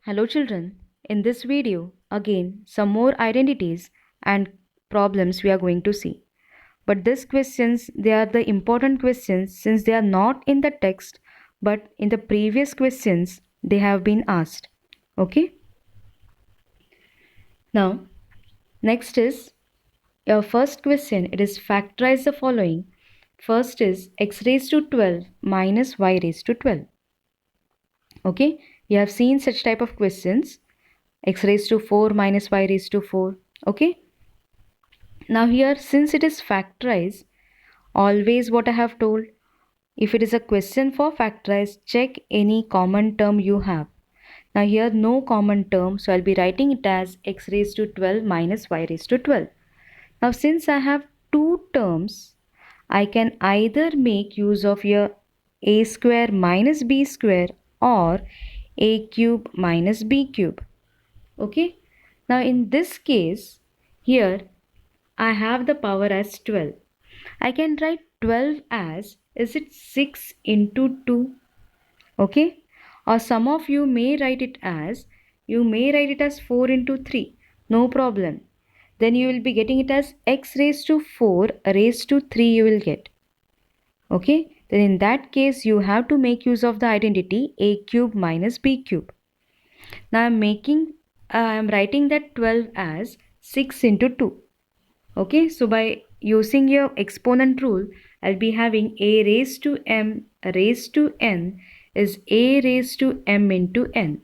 Hello children, in this video again some more identities and problems we are going to see. But these questions, they are the important questions since they are not in the text but in the previous questions they have been asked. Okay. Now next is your first question. It is factorize the following. First is x raised to 12 minus y raised to 12. Okay, you have seen such type of questions, x raised to 4 minus y raised to 4. Okay, now here since it is factorized, always what I have told, if it is a question for factorize, check any common term you have. Now here no common term, so I'll be writing it as x raised to 12 minus y raised to 12. Now since I have two terms, I can either make use of your a square minus b square or a cube minus b cube. Okay. Now in this case, here I have the power as 12. I can write 12 as, is it 6 into 2? Okay. Or some of you may write it as, 4 into 3. No problem. Then you will be getting it as x raised to 4 raised to 3 you will get. Okay. Then in that case you have to make use of the identity a cube minus b cube. Now I am writing that 12 as 6 into 2. Okay, so by using your exponent rule, I'll be having a raised to m raised to n is a raised to m into n.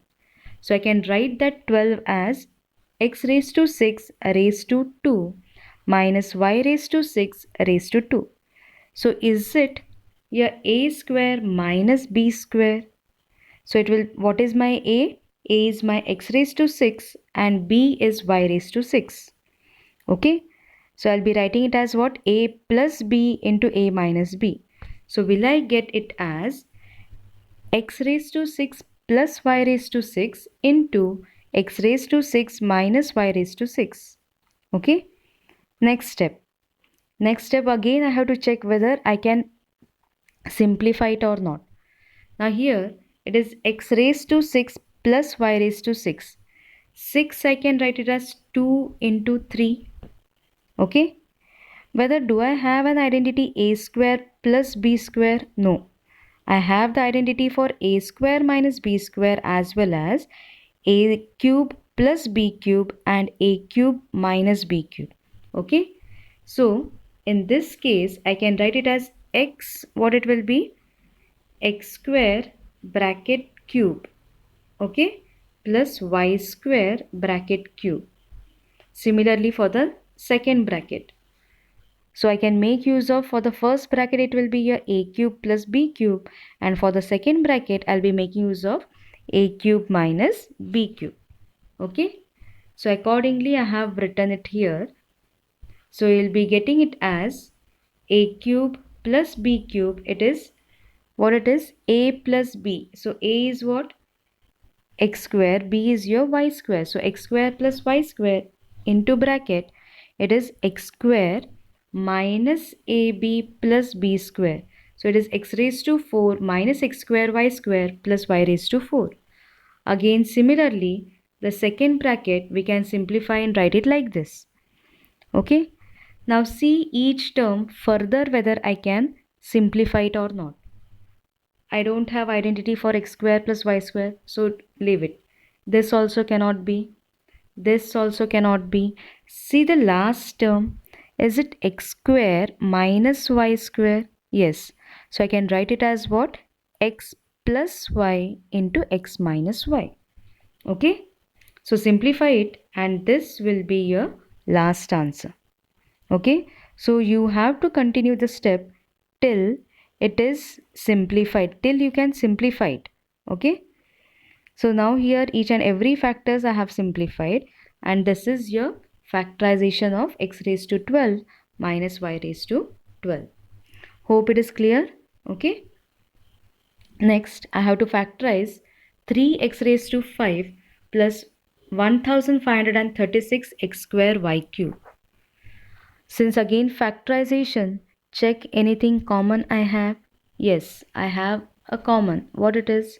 So I can write that 12 as x raised to 6 raised to 2 minus y raised to 6 raised to 2. So is it your a square minus b square? So it will, what is my a? A is my x raised to 6 and b is y raised to 6. Okay. So I'll be writing it as what? A plus b into a minus b. So will I get it as x raised to 6 plus y raised to 6 into x raised to 6 minus y raised to 6. Okay. Next step. Next step again I have to check whether I can simplify it or not. Now here it is x raised to 6 plus y raised to 6. 6 I can write it as 2 into 3. Okay. Whether do I have an identity a square plus b square? No. I have the identity for a square minus b square as well as a cube plus b cube and a cube minus b cube. Okay. So in this case I can write it as x, what it will be? X square bracket cube. Okay. Plus y square bracket cube. Similarly for the second bracket. So I can make use of, for the first bracket it will be your a cube plus b cube, and for the second bracket I'll be making use of a cube minus b cube. Okay. So accordingly I have written it here. So you'll be getting it as a cube plus b cube. It is what it is? A plus b. So a is what? X square, b is your y square. So x square plus y square into bracket, it is x square minus ab plus b square. So it is x raised to 4 minus x square y square plus y raised to 4. Again similarly, the second bracket we can simplify and write it like this. Okay. Now see each term further whether I can simplify it or not. I don't have identity for x square plus y square, so leave it. This also cannot be. This also cannot be. See the last term. Is it x square minus y square? Yes. So I can write it as what? X plus y into x minus y. Okay. So simplify it and this will be your last answer. Okay. So you have to continue the step till it is simplified, till you can simplify it. Okay. So now here each and every factors I have simplified, and this is your factorization of x raised to 12 minus y raised to 12. Hope it is clear. Okay. Next I have to factorize 3x raised to 5 plus 1536 x square y cube. Since again factorization, check anything common I have. Yes, I have a common. What it is?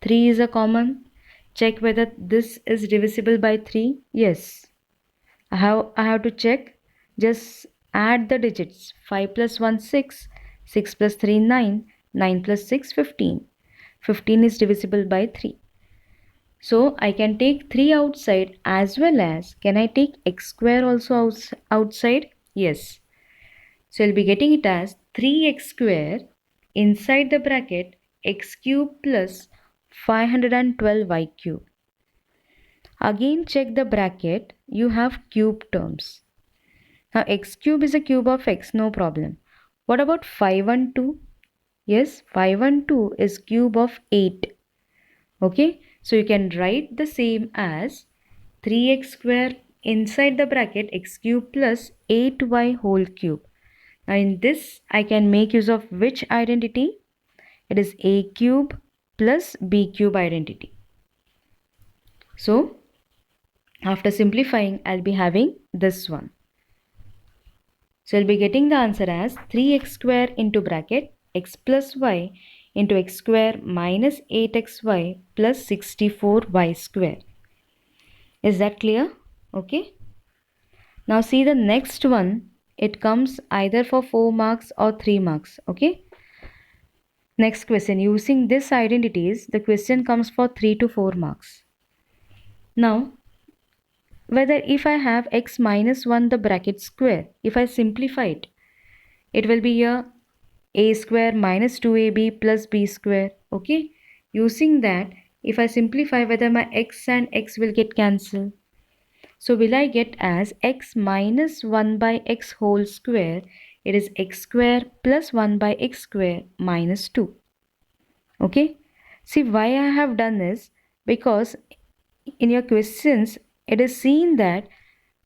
3 is a common. check whether this is divisible by 3. Yes. I have to check. Just add the digits. 5 plus 1, 6. 6 plus 3, 9. 9 plus 6, 15. 15 is divisible by 3. So I can take 3 outside, as well as can I take x square also outside? Yes. So I'll be getting it as 3x square inside the bracket x cube plus 512y cube. Again check the bracket, you have cube terms. Now x cube is a cube of x, no problem. What about 5 and 2? Yes, 5 and 2 is cube of 8. Okay, so you can write the same as 3x square inside the bracket x cube plus 8y whole cube. Now in this I can make use of which identity? It is a cube plus b cube identity. So after simplifying, I'll be having this one. So I'll be getting the answer as 3x square into bracket x plus y into x square minus 8xy plus 64y square. Is that clear? Okay. Now see the next one. It comes either for 4 marks or 3 marks. Okay. Next question. Using this identities, the question comes for 3 to 4 marks. Now, whether if I have x minus 1 the bracket square, if I simplify it, it will be a square minus 2ab plus b square. Okay. Using that, if I simplify, whether my x and x will get cancelled. So will I get as x minus 1 by x whole square, it is x square plus 1 by x square minus 2. Okay. See why I have done this, because in your questions it is seen that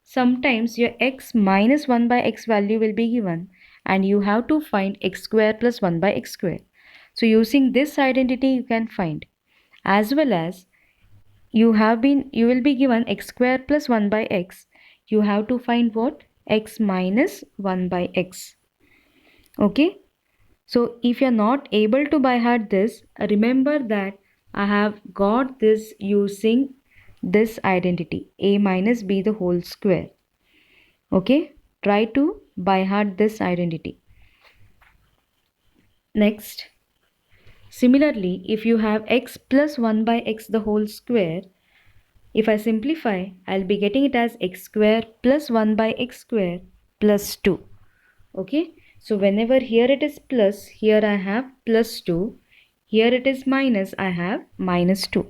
sometimes your x minus 1 by x value will be given and you have to find x square plus 1 by x square. So using this identity you can find, as well as you will be given x square plus 1 by x. You have to find what? X minus 1 by x. Okay. So if you're not able to by heart this, remember that I have got this using this identity, a minus b the whole square. Okay. Try to by heart this identity. Next. Similarly, if you have x plus 1 by x the whole square, if I simplify, I'll be getting it as x square plus 1 by x square plus 2. Okay. So whenever here it is plus, here I have plus 2. Here it is minus, I have minus 2.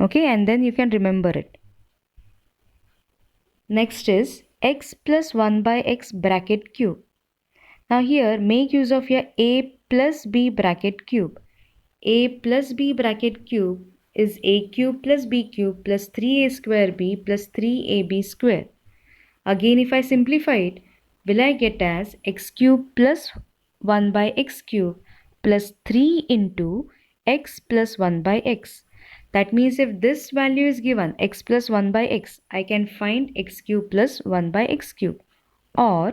Okay. And then you can remember it. Next is x plus 1 by x bracket cube. Now here make use of your a plus b bracket cube. A plus b bracket cube is a cube plus b cube plus 3a square b plus 3ab square. Again if I simplify it, will I get as x cube plus 1 by x cube plus 3 into x plus 1 by x. That means if this value is given x plus 1 by x, I can find x cube plus 1 by x cube. Or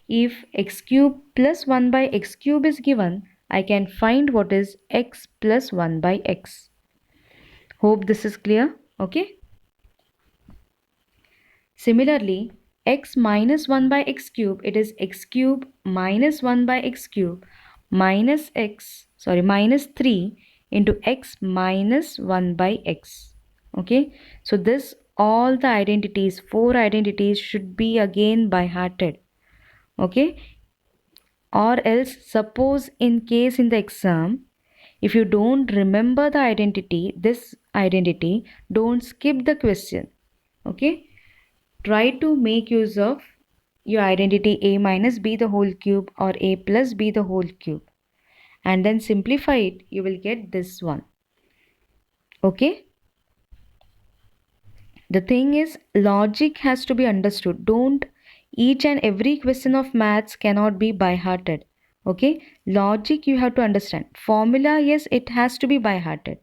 if x cube plus 1 by x cube is given, I can find what is x plus 1 by x. Hope this is clear. Okay. Similarly, x minus 1 by x cube, it is x cube minus 1 by x cube minus 3 into x minus 1 by x. Okay. So this all the identities, 4 identities should be again by hearted. Okay. Or else suppose in case in the exam, if you don't remember the identity, this identity, don't skip the question. Okay. Try to make use of your identity a minus b the whole cube or a plus b the whole cube. And then simplify it, you will get this one. Okay. The thing is, logic has to be understood. Don't each and every question of maths cannot be by hearted. Okay. Logic you have to understand. Formula, yes, it has to be by hearted.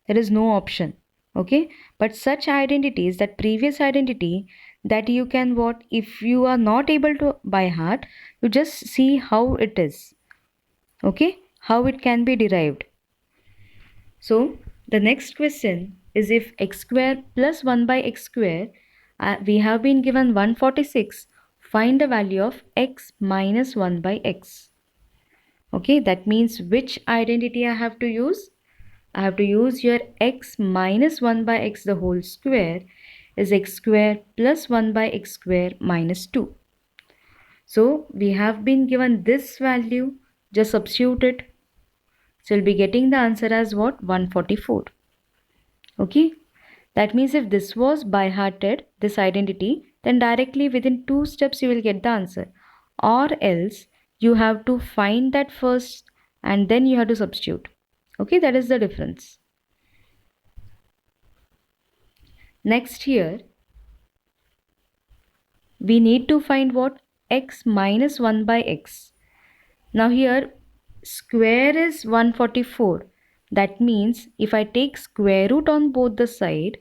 There is no option. Okay. But such identities, that previous identity, that you can what, if you are not able to by heart, you just see how it is. Okay. How it can be derived. So the next question, is if x square plus 1 by x square, we have been given 146, find the value of x minus 1 by x. Okay, that means which identity I have to use? I have to use here x minus 1 by x the whole square is x square plus 1 by x square minus 2. So we have been given this value, just substitute it. So you'll be getting the answer as what? 144. Okay, that means if this was by hearted, this identity, then directly within 2 steps you will get the answer. Or else you have to find that first and then you have to substitute. Okay, that is the difference. Next here, we need to find what? X minus 1 by x. Now here, square is 144. That means if I take square root on both the side,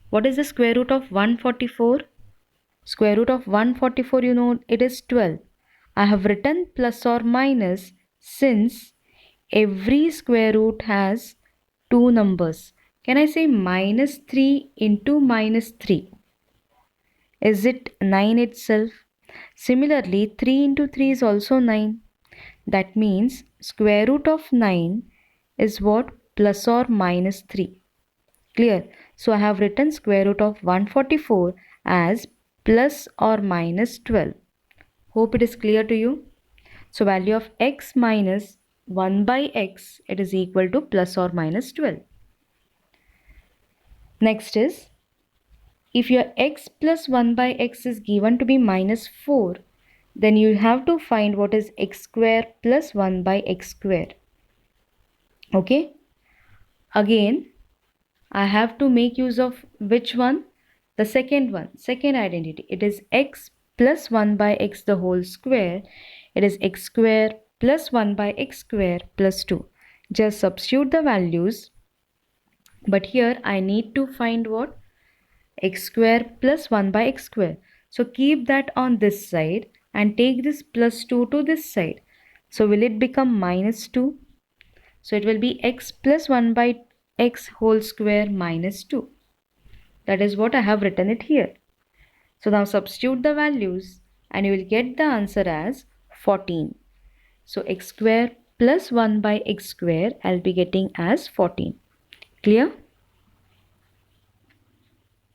what is the square root of 144? Square root of 144, you know, it is 12. I have written plus or minus since every square root has two numbers. Can I say minus 3 into minus 3? Is it 9 itself? Similarly, 3 into 3 is also 9. That means square root of 9 is what? Plus or minus 3. Clear? So I have written square root of 144 as plus or minus 12. Hope it is clear to you. So value of x minus 1 by x, it is equal to plus or minus 12. Next is, if your x plus 1 by x is given to be minus 4, then you have to find what is x square plus 1 by x square. Okay? Again, I have to make use of which one? The second one, second identity. It is x plus 1 by x the whole square. It is x square plus 1 by x square plus 2. Just substitute the values. But here I need to find what? X square plus 1 by x square. So keep that on this side and take this plus 2 to this side. So will it become minus 2? So it will be x plus 1 by x whole square minus 2. That is what I have written it here. So now substitute the values and you will get the answer as 14. So x square plus 1 by x square I'll be getting as 14. Clear?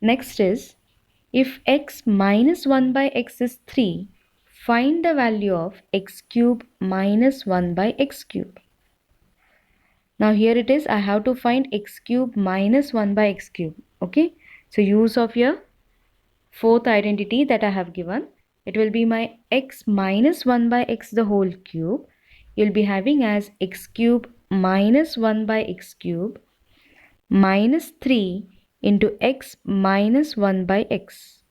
Next is, if x minus 1 by x is 3, find the value of x cube minus 1 by x cube. Now here it is, I have to find x cube minus 1 by x cube. Okay, so use of your fourth identity that I have given. It will be my x minus 1 by x the whole cube. You'll be having as x cube minus 1 by x cube minus 3 into x minus 1 by x.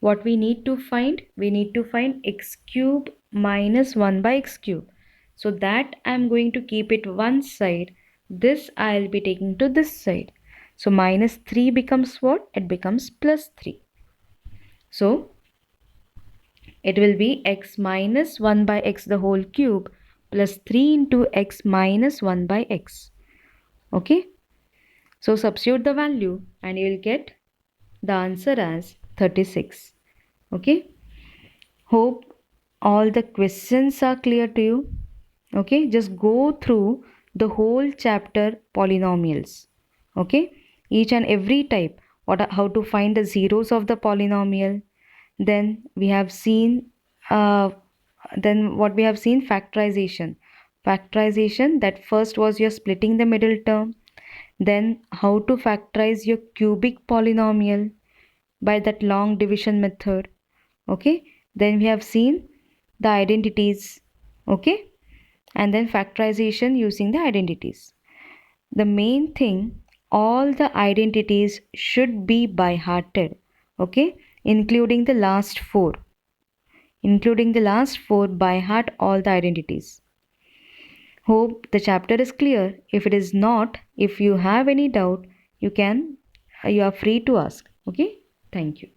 What we need to find? We need to find x cube minus 1 by x cube. So that I am going to keep it one side. This I will be taking to this side. So minus 3 becomes what? It becomes plus 3. So it will be x minus 1 by x the whole cube plus 3 into x minus 1 by x. Okay. So substitute the value and you will get the answer as 36. Okay. Hope all the questions are clear to you. Okay. Just go through the whole chapter polynomials. Okay. Each and every type. How to find the zeros of the polynomial. Then we have seen factorization. Factorization, that first was your splitting the middle term. Then how to factorize your cubic polynomial by that long division method. Okay. Then we have seen the identities. Okay. And then factorization using the identities. The main thing, all the identities should be by hearted. Okay. Including the last 4. Including the last 4 by heart all the identities. Hope the chapter is clear. If it is not, if you have any doubt, you are free to ask. Okay. Thank you.